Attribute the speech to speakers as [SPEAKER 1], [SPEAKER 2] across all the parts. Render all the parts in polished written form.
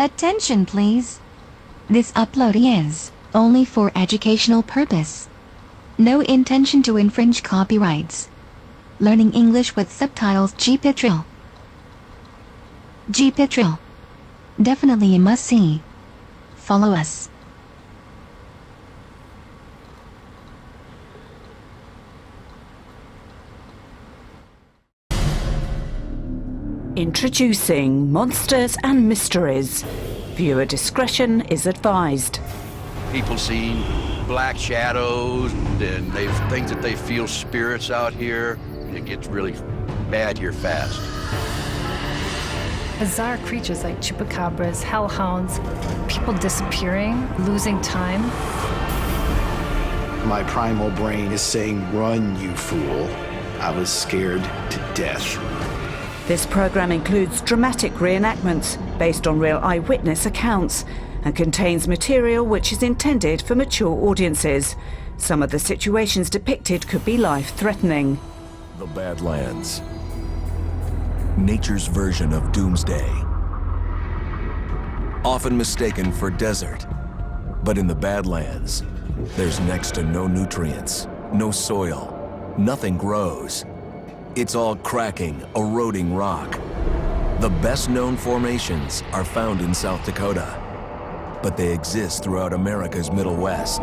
[SPEAKER 1] Attention please. This upload is only for educational purpose. No intention to infringe copyrights. Learning English with subtitles. GPITRAL. GPITRAL. Definitely a must-see. Follow us.
[SPEAKER 2] Introducing Monsters and Mysteries. Viewer discretion is advised.
[SPEAKER 3] People see black shadows and they think that they feel spirits out here. It gets really bad here fast.
[SPEAKER 4] Bizarre creatures like chupacabras, hellhounds, people disappearing, losing time.
[SPEAKER 5] My primal brain is saying, "Run, you fool." I was scared to death.
[SPEAKER 2] This program includes dramatic reenactments based on real eyewitness accounts and contains material which is intended for mature audiences. Some of the situations depicted could be life-threatening.
[SPEAKER 6] The Badlands. Nature's version of doomsday. Often mistaken for desert, but in the Badlands, there's next to no nutrients, no soil, nothing grows. It's all cracking, eroding rock. The best-known formations are found in South Dakota, but they exist throughout America's Middle West.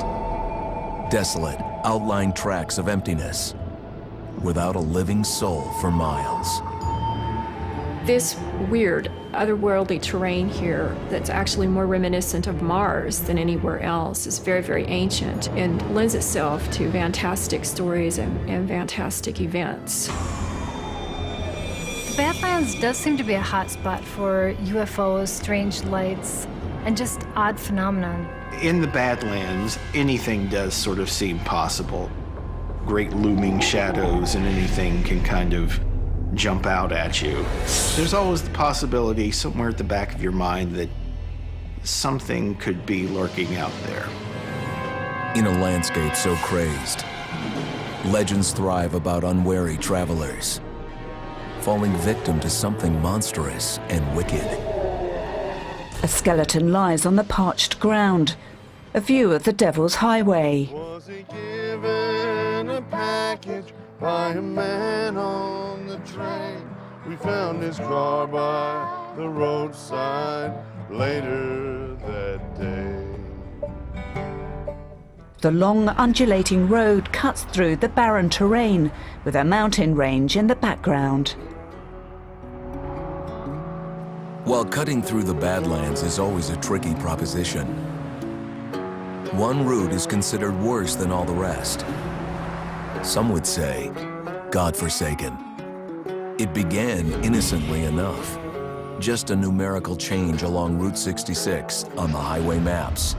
[SPEAKER 6] Desolate, outlying tracts of emptiness, without a living soul for miles.
[SPEAKER 7] This weird, otherworldly terrain here that's actually more reminiscent of Mars than anywhere else is very, very ancient and lends itself to fantastic stories and fantastic events.
[SPEAKER 4] The Badlands does seem to be a hotspot for UFOs, strange lights, and just odd phenomenon.
[SPEAKER 5] In the Badlands, anything does sort of seem possible. Great looming shadows and anything can kind of jump out at you. There's always the possibility somewhere at the back of your mind that something could be lurking out there.
[SPEAKER 6] In a landscape so crazed, legends thrive about unwary travelers, falling victim to something monstrous and wicked.
[SPEAKER 2] A skeleton lies on the parched ground. A view of the Devil's Highway.
[SPEAKER 8] Was he given a package by a man on the train? We found his car by the roadside later that day.
[SPEAKER 2] The long undulating road cuts through the barren terrain with a mountain range in the background.
[SPEAKER 6] While cutting through the Badlands is always a tricky proposition, one route is considered worse than all the rest. Some would say, godforsaken. It began innocently enough, just a numerical change along Route 66 on the highway maps.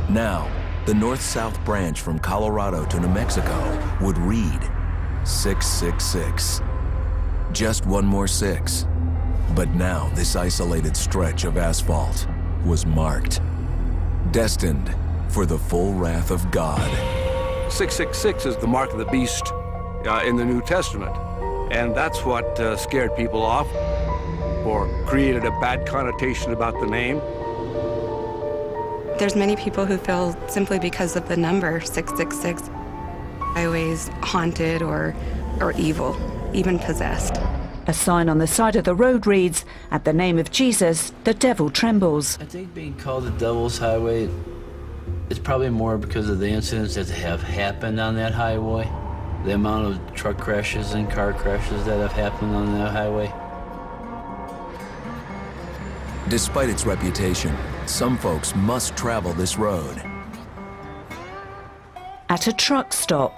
[SPEAKER 6] Now, the north-south branch from Colorado to New Mexico would read 666. Just one more 6. But now this isolated stretch of asphalt was marked, destined for the full wrath of God.
[SPEAKER 9] 666 is the mark of the beast in the New Testament. And that's what scared people off or created a bad connotation about the name.
[SPEAKER 10] There's many people who feel simply because of the number 666, highways haunted or evil, even possessed.
[SPEAKER 2] A sign on the side of the road reads, "At the name of Jesus, the devil trembles."
[SPEAKER 11] I think being called the Devil's Highway, it's probably more because of the incidents that have happened on that highway. The amount of truck crashes and car crashes that have happened on that highway.
[SPEAKER 6] Despite its reputation, some folks must travel this road.
[SPEAKER 2] At a truck stop.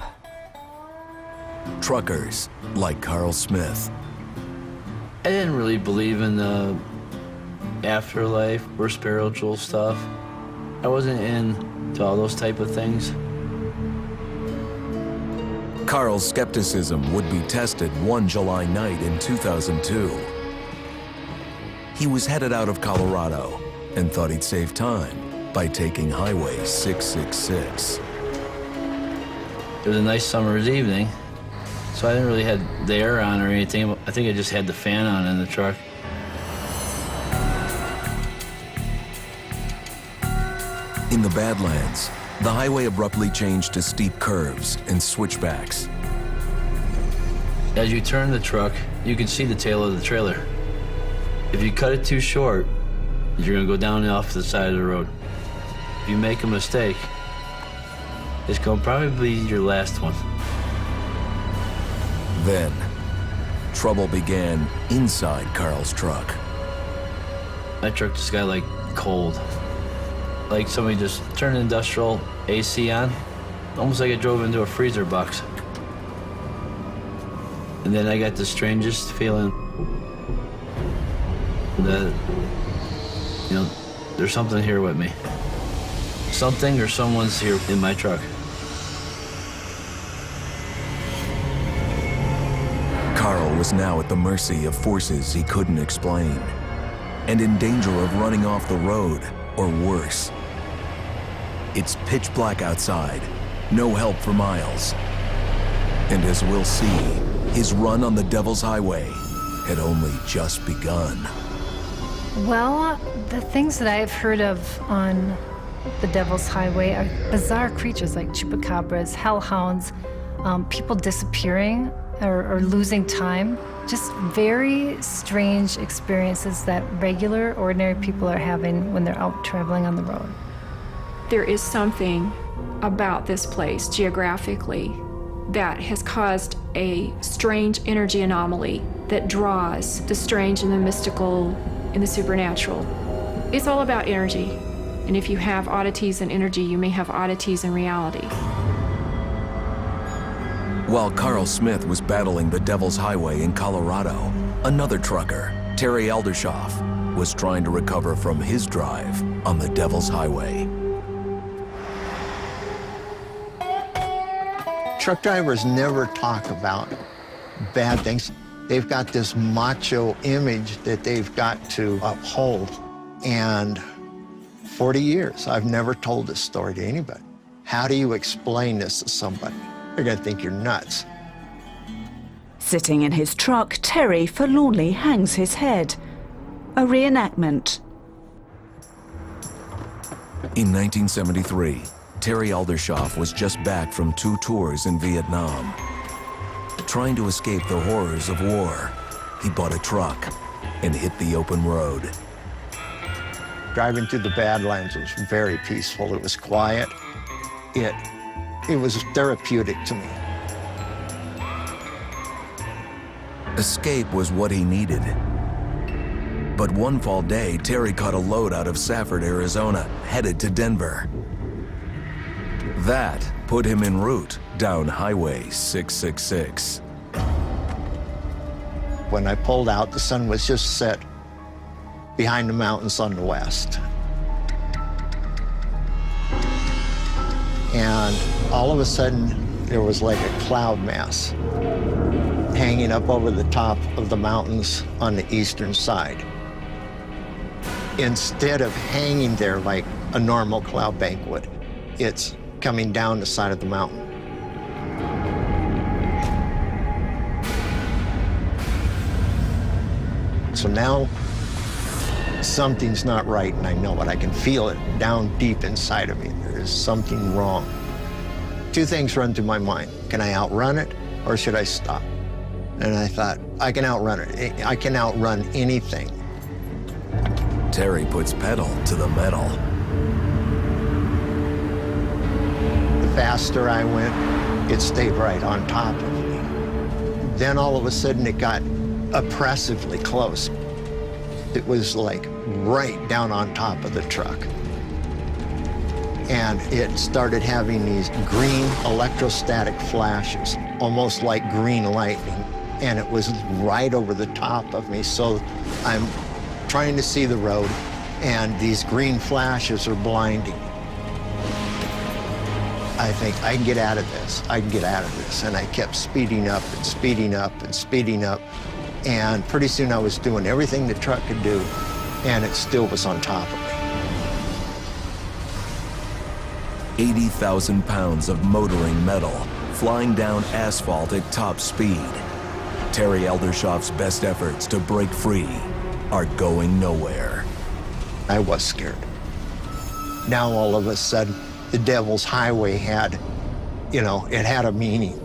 [SPEAKER 6] Truckers like Carl Smith.
[SPEAKER 11] I didn't really believe in the afterlife or spiritual stuff. I wasn't into all those type of things.
[SPEAKER 6] Carl's skepticism would be tested one July night in 2002. He was headed out of Colorado and thought he'd save time by taking Highway 666.
[SPEAKER 11] It was a nice summer's evening, so I didn't really have the air on or anything. I think I just had the fan on in the truck.
[SPEAKER 6] In the Badlands, the highway abruptly changed to steep curves and switchbacks.
[SPEAKER 11] As you turn the truck, you can see the tail of the trailer. If you cut it too short, you're gonna go down off the side of the road. If you make a mistake, it's gonna probably be your last one.
[SPEAKER 6] Then, trouble began inside Carl's truck.
[SPEAKER 11] My truck just got like cold. Like somebody just turned industrial AC on, almost like I drove into a freezer box. And then I got the strangest feeling that, you know, there's something here with me. Something or someone's here in my truck.
[SPEAKER 6] Carl was now at the mercy of forces he couldn't explain, and in danger of running off the road, or worse. It's pitch black outside, no help for miles. And as we'll see, his run on the Devil's Highway had only just begun.
[SPEAKER 4] Well, the things that I've heard of on the Devil's Highway are bizarre creatures like chupacabras, hellhounds, people disappearing or losing time. Just very strange experiences that regular, ordinary people are having when they're out traveling on the road.
[SPEAKER 7] There is something about this place geographically that has caused a strange energy anomaly that draws the strange and the mystical and the supernatural. It's all about energy. And if you have oddities in energy, you may have oddities in reality.
[SPEAKER 6] While Carl Smith was battling the Devil's Highway in Colorado, another trucker, Terry Aldershoff, was trying to recover from his drive on the Devil's Highway.
[SPEAKER 12] Truck drivers never talk about bad things. They've got this macho image that they've got to uphold. And 40 years, I've never told this story to anybody. How do you explain this to somebody? They're gonna think you're nuts.
[SPEAKER 2] Sitting in his truck, Terry forlornly hangs his head. A reenactment.
[SPEAKER 6] In 1973, Terry Aldershoff was just back from 2 tours in Vietnam. Trying to escape the horrors of war, he bought a truck and hit the open road.
[SPEAKER 12] Driving through the Badlands was very peaceful. It was quiet. It was therapeutic to me.
[SPEAKER 6] Escape was what he needed. But one fall day, Terry caught a load out of Safford, Arizona, headed to Denver. That put him en route down Highway 666.
[SPEAKER 12] When I pulled out, the sun was just set behind the mountains on the west. And all of a sudden, there was like a cloud mass hanging up over the top of the mountains on the eastern side. Instead of hanging there like a normal cloud bank would, it's coming down the side of the mountain. So now something's not right, and I know it. I can feel it down deep inside of me. There is something wrong. 2 things run through my mind. Can I outrun it, or should I stop? And I thought, I can outrun it. I can outrun anything.
[SPEAKER 6] Terry puts pedal to the metal.
[SPEAKER 12] The faster I went, it stayed right on top of me. Then all of a sudden, it got oppressively close. It was like right down on top of the truck. And it started having these green electrostatic flashes, almost like green lightning. And it was right over the top of me. So I'm trying to see the road, and these green flashes are blinding me. I think, I can get out of this. I can get out of this. And I kept speeding up and speeding up and speeding up. And pretty soon I was doing everything the truck could do, and it still was on top of me.
[SPEAKER 6] 80,000 pounds of motoring metal flying down asphalt at top speed. Terry Aldershoff's best efforts to break free are going nowhere.
[SPEAKER 12] I was scared. Now all of a sudden, the Devil's Highway had, it had a meaning.